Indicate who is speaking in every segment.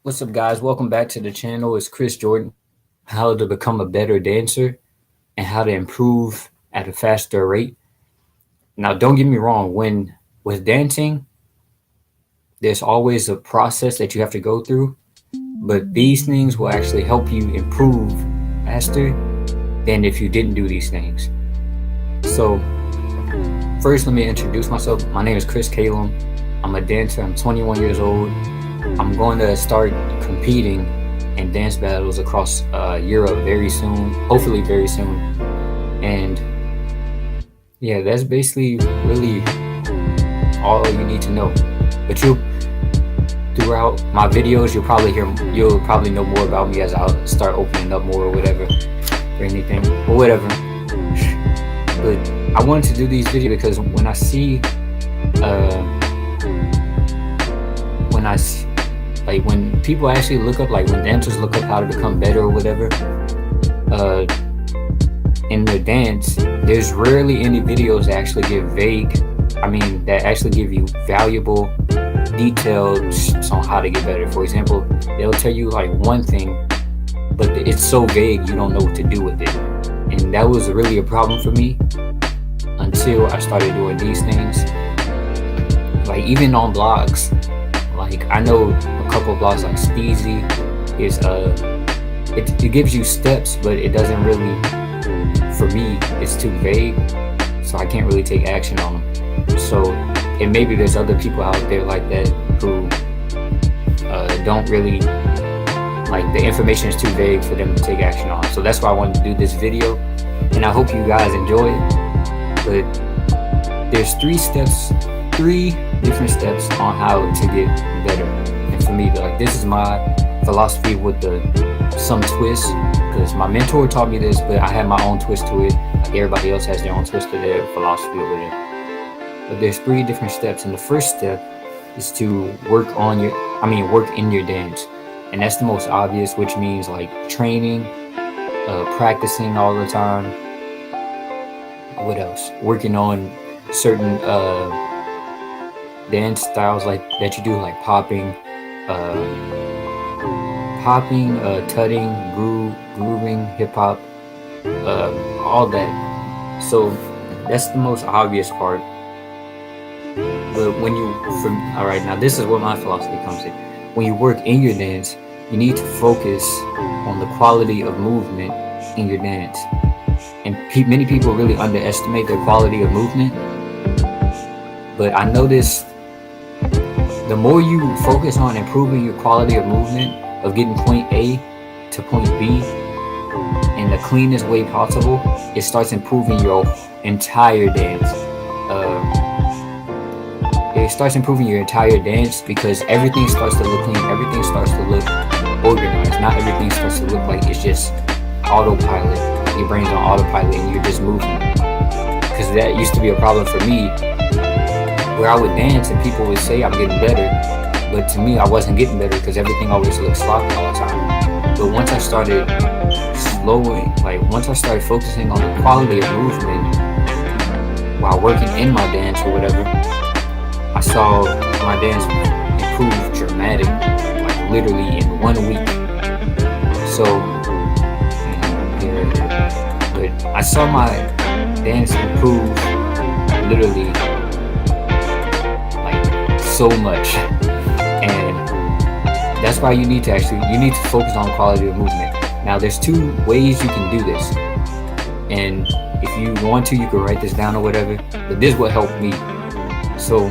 Speaker 1: What's up, guys? Welcome back to the channel. It's Chris Jordan. How to become a better dancer and how to improve at a faster rate. Now, don't get me wrong, when with dancing, there's always a process that you have to go through, but these things will actually help you improve faster than if you didn't do these things. So, first, let me introduce myself. My name is Chris Calam. I'm a dancer. I'm 21 years old. I'm going to start competing in dance battles across Europe very soon, hopefully very soon. And yeah, that's basically really all you need to know. But throughout my videos, you'll probably know more about me as I'll start opening up more or whatever, or anything, or whatever. But I wanted to do these videos because when I see when people actually look up, like when dancers look up how to become better or whatever in their dance, there's rarely any videos that actually that actually give you valuable details on how to get better. For example, they'll tell you like one thing, but it's so vague you don't know what to do with it. And that was really a problem for me until I started doing these things. Like even on blogs, like I know a couple of blogs like Steezy is it gives you steps, but it doesn't really, for me, it's too vague, so I can't really take action on them. So, and maybe there's other people out there like that who don't really, like the information is too vague for them to take action on. So that's why I wanted to do this video, and I hope you guys enjoy it. But there's three different steps on how to get better. And for me, like, this is my philosophy with some twists, because my mentor taught me this, but I have my own twist to it. Like everybody else has their own twist to their philosophy over there. But there's three different steps, and the first step is to work in your dance. And that's the most obvious, which means like training, practicing all the time. What else? Working on certain dance styles like that you do, like popping, tutting, grooving, hip hop, all that. So that's the most obvious part. But all right, now this is where my philosophy comes in. When you work in your dance, you need to focus on the quality of movement in your dance. And many people really underestimate their quality of movement. But I noticed the more you focus on improving your quality of movement, of getting point A to point B in the cleanest way possible, it starts improving your entire dance. It starts improving your entire dance because everything starts to look clean, everything starts to look organized. Not everything starts to look like it's just autopilot. Your brain's on autopilot and you're just moving. Because that used to be a problem for me, where I would dance and people would say I'm getting better, but to me I wasn't getting better because everything always looked sloppy all the time. But once I started focusing on the quality of movement while working in my dance or whatever, I saw my dance improve dramatically, like literally in 1 week. So, but I saw my dance improve literally so much, and that's why you need to focus on quality of movement. Now there's two ways you can do this, and if you want to, you can write this down or whatever, but this will help me. So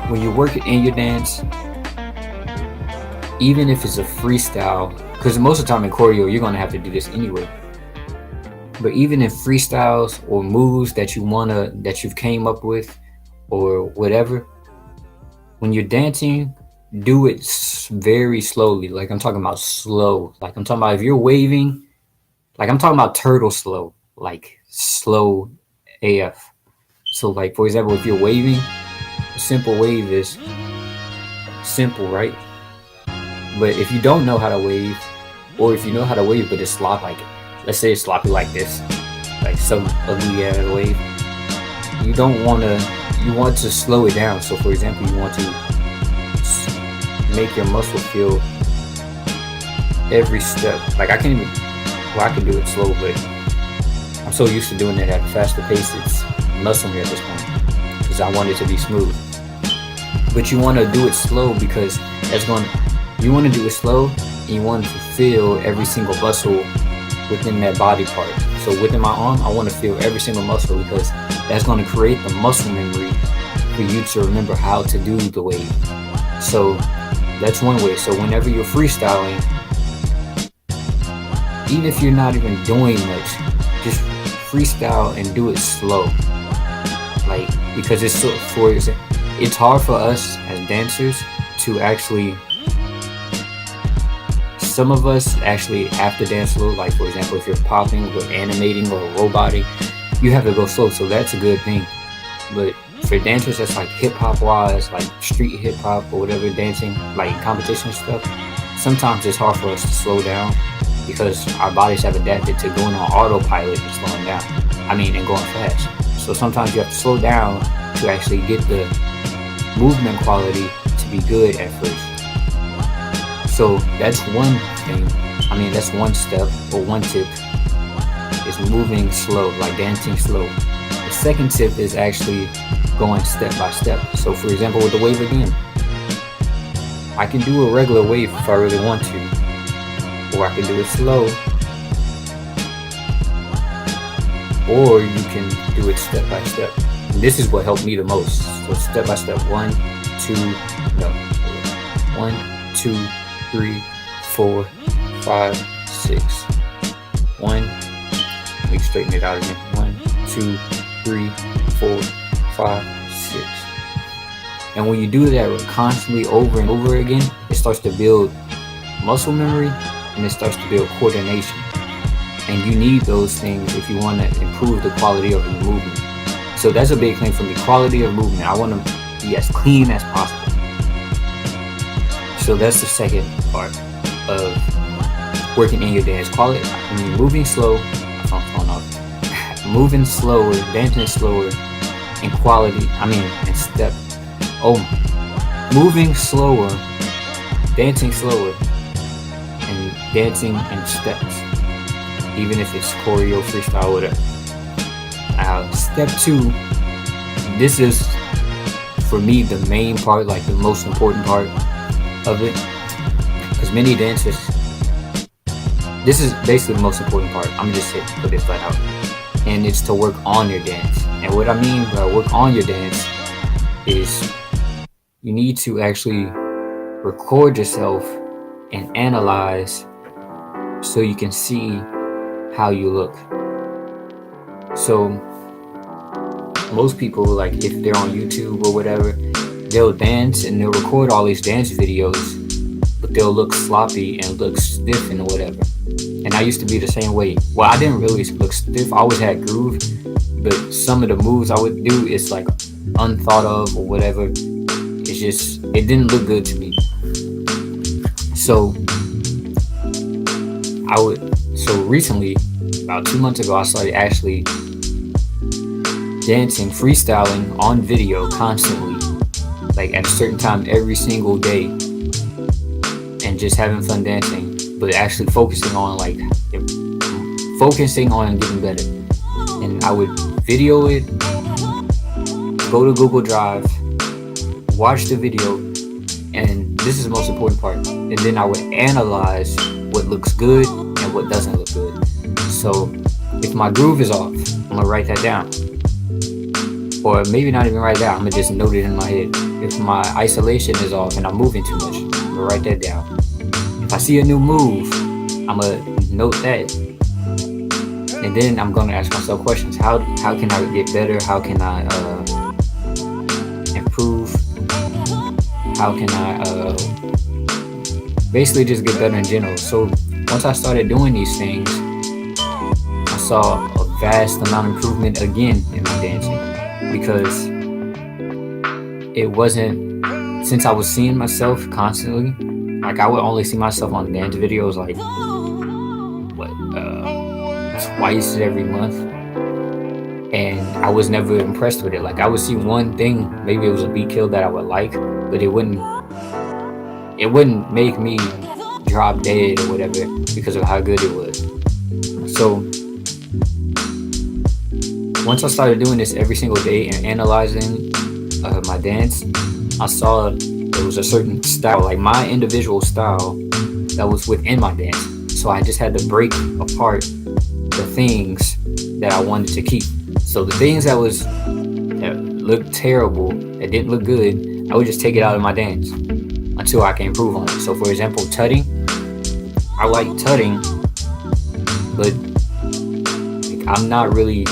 Speaker 1: when you work in your dance, even if it's a freestyle, because most of the time in choreo you're going to have to do this anyway, but even in freestyles or moves that you've came up with or whatever, when you're dancing, do it very slowly. Like I'm talking about slow. Like I'm talking about if you're waving, like I'm talking about turtle slow, like slow AF. So like, for example, if you're waving, a simple wave is simple, right? But if you don't know how to wave, or if you know how to wave but it's sloppy, like let's say it's sloppy like this, like some ugly ass wave, you want to slow it down. So for example, you make your muscle feel every step. Like I can do it slow, but I'm so used to doing it at a faster pace, it's muscle me at this point because I want it to be smooth. But you want to do it slow because you want to do it slow and you want to feel every single muscle within that body part. So within my arm, I want to feel every single muscle because that's going to create the muscle memory for you to remember how to do the weight. So that's one way. So whenever you're freestyling, even if you're not even doing much, just freestyle and do it slow. Like, because it's hard for us as dancers to actually, some of us actually have to dance slow. Like for example, if you're popping or animating or roboting, you have to go slow. So that's a good thing. But for dancers that's like hip hop wise, like street hip hop or whatever, dancing, like competition stuff, sometimes it's hard for us to slow down because our bodies have adapted to going on autopilot and slowing down. And going fast. So sometimes you have to slow down to actually get the movement quality to be good at first. So that's one thing. That's one step or one tip is moving slow, like dancing slow. The second tip is actually going step by step. So for example, with the wave again, I can do a regular wave if I really want to, or I can do it slow, or you can do it step by step. And this is what helped me the most. So step by step, 1, 2, 3, 4, 5, 6. 1, let me straighten it out again. 1, 2, 3, 4, 5, 6. And when you do that constantly over and over again, it starts to build muscle memory and it starts to build coordination. And you need those things if you want to improve the quality of your movement. So that's a big thing for me, quality of movement. I want to be as clean as possible. So that's the second part of working in your dance. Moving slow, moving slower, dancing slower, and quality, and step. Moving slower, dancing slower, and dancing in steps. Even if it's choreo, freestyle, whatever. Step 2, this is for me the main part, like the most important part of it, because many dancers, this is basically the most important part. I'm just put it flat out, and it's to work on your dance. And what I mean by work on your dance is you need to actually record yourself and analyze so you can see how you look. So most people, like if they're on YouTube or whatever, they'll dance and they'll record all these dance videos, but they'll look sloppy and look stiff and whatever. And I used to be the same way. Well, I didn't really look stiff. I always had groove, but some of the moves I would do is like unthought of or whatever. It didn't look good to me. So recently, about 2 months ago, I started actually dancing, freestyling on video constantly, like at a certain time every single day, and just having fun dancing, but actually focusing on getting better. And I would video it, go to Google Drive, watch the video, and this is the most important part, and then I would analyze what looks good and what doesn't look good. So if my groove is off, I'm gonna write that down, or maybe not even write that, I'm gonna just note it in my head. If my isolation is off and I'm moving too much, I'm gonna write that down. If I see a new move, I'm gonna note that, and then I'm gonna ask myself questions. How can I get better? How can I improve? How can I basically just get better in general? So once I started doing these things, I saw a vast amount of improvement again in my dancing, because it wasn't, since I was seeing myself constantly, like I would only see myself on dance videos like twice every month, and I was never impressed with it. Like I would see one thing, maybe it was a beat kill that I would like, but it it wouldn't make me drop dead or whatever because of how good it was. So once I started doing this every single day and analyzing my dance, I saw there was a certain style, like my individual style, that was within my dance. So I just had to break apart the things that I wanted to keep. So the things that looked terrible, that didn't look good, I would just take it out of my dance until I can improve on it. So for example, tutting, I like tutting, but like, I'm not really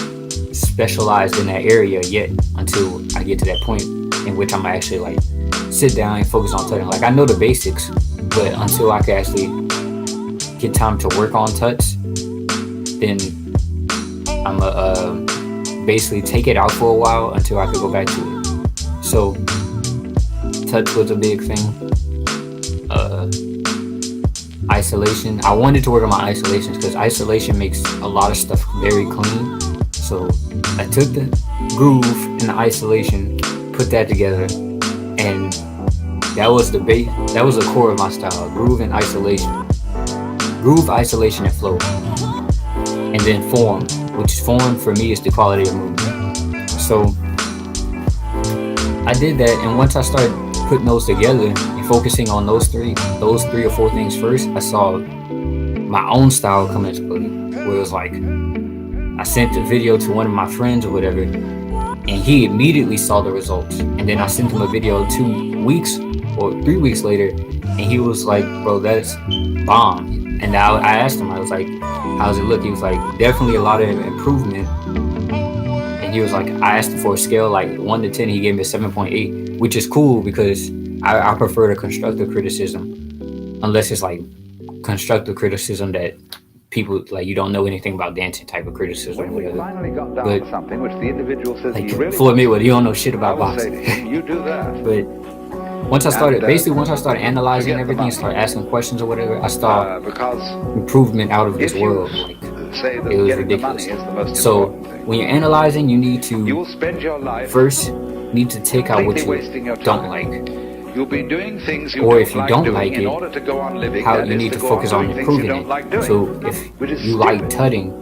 Speaker 1: specialized in that area yet until I get to that point in which I'm actually like sit down and focus on tutting. Like I know the basics, but until I can actually get time to work on tuts, then I'm basically take it out for a while until I could go back to it. So touch was a big thing. Isolation, I wanted to work on my isolations because isolation makes a lot of stuff very clean. So I took the groove and the isolation, put that together, and that was the base, that was the core of my style. Groove and isolation. Groove, isolation, and flow. And then form, which form for me is the quality of movement. So I did that, and once I started putting those together and focusing on those three or four things first, I saw my own style come into play, where it was like I sent the video to one of my friends or whatever, and he immediately saw the results. And then I sent him a video 2 weeks or 3 weeks later, and he was like, bro, that's bomb. And I asked him, I was like, how's it look? He was like, definitely a lot of improvement. And he was like, I asked him for a scale like 1 to 10, he gave me a 7.8, which is cool because I prefer the constructive criticism, unless it's like constructive criticism that people like you don't know anything about dancing type of criticism or whatever. But something which the individual says like really Floyd Mayweather, you don't know shit about boxing. You do that. But once I started analyzing everything and started asking questions or whatever, I saw improvement out of this world. Like it was ridiculous. So when you're analyzing, you need to first need to take out what you don't like. You'll be doing things you or if you don't like it, in order to go on living, how you need to focus on improving it. Like so if you like tutting,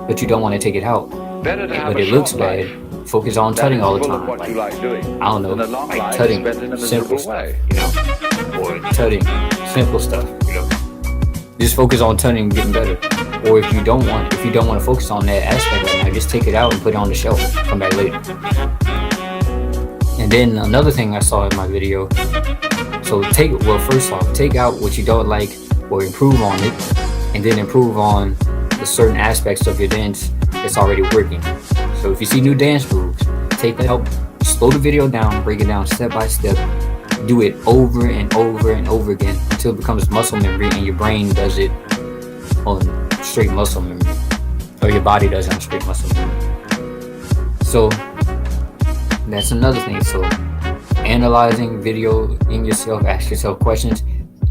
Speaker 1: but you don't want to take it out, but it looks bad, focus on tutting all the time. Like, I don't know, like tutting, simple stuff, you know, or tutting, simple stuff, you know. Just focus on tutting and getting better. Or if you don't want to focus on that aspect right now, just take it out and put it on the shelf. Come back later. And then another thing I saw in my video, so first off, take out what you don't like or improve on it, and then improve on the certain aspects of your dance that's already working. So if you see new dance moves, take that out, slow the video down, break it down step by step, do it over and over and over again until it becomes muscle memory and your brain does it on straight muscle memory, or your body does it on straight muscle memory. So that's another thing. So analyzing video in yourself, ask yourself questions.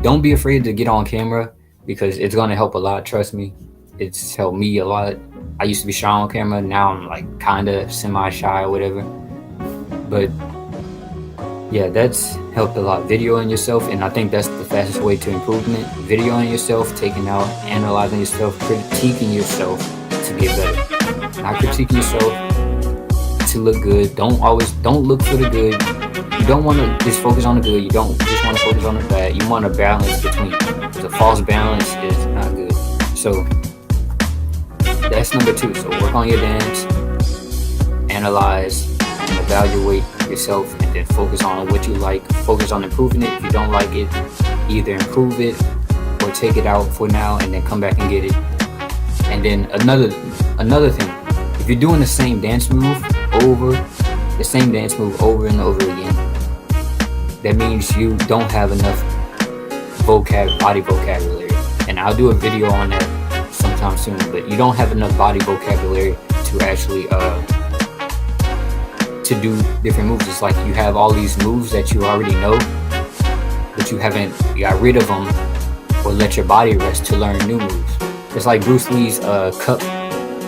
Speaker 1: Don't be afraid to get on camera because it's going to help a lot. Trust me, it's helped me a lot. I used to be shy on camera. Now I'm like kind of semi-shy or whatever. But yeah, that's helped a lot. Videoing yourself, and I think that's the fastest way to improvement. Videoing yourself, taking out, analyzing yourself, critiquing yourself to get better. Not critiquing yourself to look good. Don't look for the good. You don't want to just focus on the good. You don't just want to focus on the bad. You want a balance between. The false balance is not good. So that's number 2. So work on your dance, analyze and evaluate yourself, and then focus on what you like. Focus on improving it. If you don't like it, either improve it or take it out for now and then come back and get it. And then another thing, if you're doing the same dance move over and over again, that means you don't have enough body vocabulary. And I'll do a video on that sometime soon, but you don't have enough body vocabulary to actually to do different moves. It's like you have all these moves that you already know, but you haven't got rid of them or let your body rest to learn new moves. It's like Bruce Lee's cup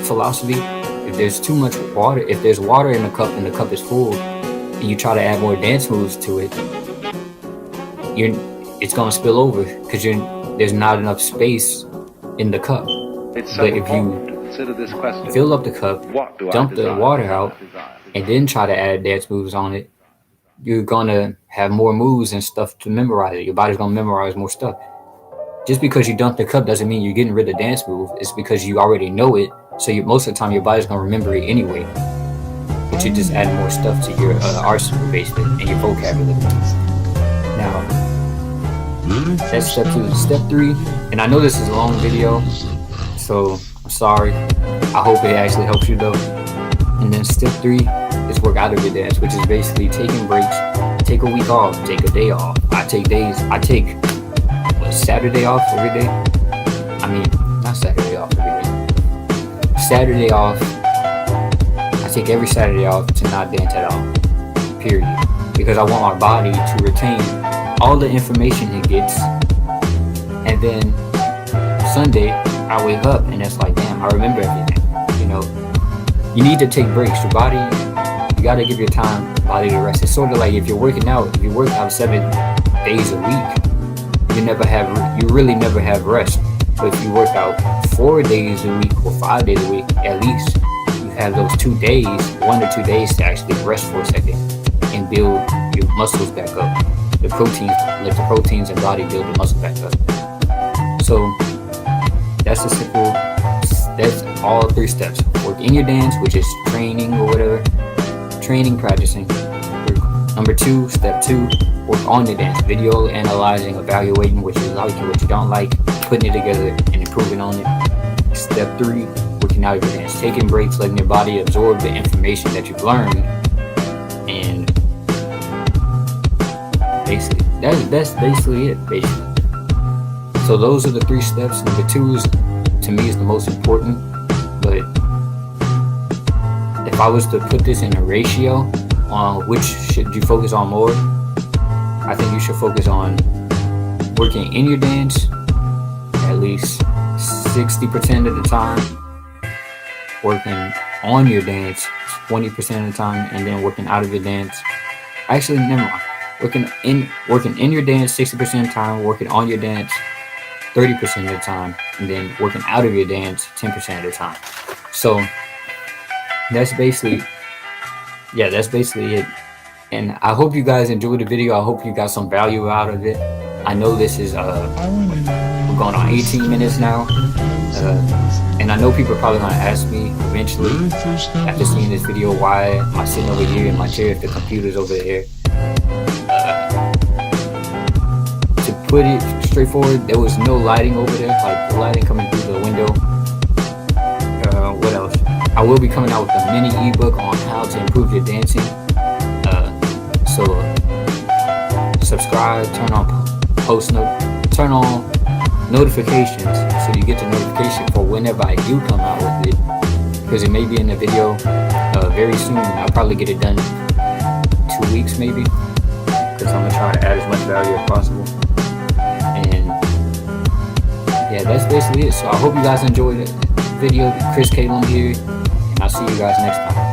Speaker 1: philosophy. If there's too much water, if there's water in the cup and the cup is full, and you try to add more dance moves to it, it's gonna spill over because there's not enough space in the cup. But if you fill up the cup, dump the water out, and then try to add dance moves on it, you're gonna have more moves and stuff to memorize it. Your body's gonna memorize more stuff. Just because you dump the cup doesn't mean you're getting rid of dance move. It's because you already know it. So most of the time your body's gonna remember it anyway. But you're just adding more stuff to your arsenal basically and your vocabulary. Now, that's step 2. Step 3, and I know this is a long video, so I'm sorry. I hope it actually helps you though. And then step 3 is work out of your dance, which is basically taking breaks. Take a week off, take a day off. I take Saturday off every day. I mean, not Saturday off every day. Saturday off. I take every Saturday off to not dance at all. Period. Because I want my body to retain all the information it gets. And then Sunday, I wake up and it's like, damn, I remember everything. You know, you need to take breaks. Your body, you gotta give your body to rest. It's sort of like if you work out 7 days a week, you really never have rest. But if you work out 4 days a week or 5 days a week, at least you have those 2 days, 1 or 2 days to actually rest for a second and build your muscles back up. Let the proteins and body build the muscle back up. So that's all 3 steps. Work in your dance, which is training or whatever. Training, practicing. Number 2, step 2, work on your dance. Video analyzing, evaluating what you like and what you don't like, putting it together and improving on it. Step 3, working out your dance. Taking breaks, letting your body absorb the information that you've learned. And basically, that's basically it, So those are the 3 steps. Number 2 is, to me, is the most important. But if I was to put this in a ratio on which should you focus on more, I think you should focus on working in your dance at least 60% of the time, working on your dance 20% of the time, and then working out of your dance. Actually, never mind. Working in your dance 60% of the time, working on your dance 30% of the time, and then working out of your dance 10% of the time. So that's basically it. And I hope you guys enjoyed the video. I hope you got some value out of it. I know this is we're going on 18 minutes now, and I know people are probably gonna ask me eventually after seeing this video, why am I sitting over here in my chair if the computer's over there? To put it straightforward, there was no lighting over there, like the lighting coming through the window. What else? I will be coming out with a mini ebook on how to improve your dancing. So subscribe, turn on notifications so you get the notification for whenever I do come out with it, because it may be in the video very soon. I'll probably get it done in 2 weeks maybe, because I'm gonna try to add as much value as possible. And yeah, that's basically it. So I hope you guys enjoyed the video. Calam here, and I'll see you guys next time.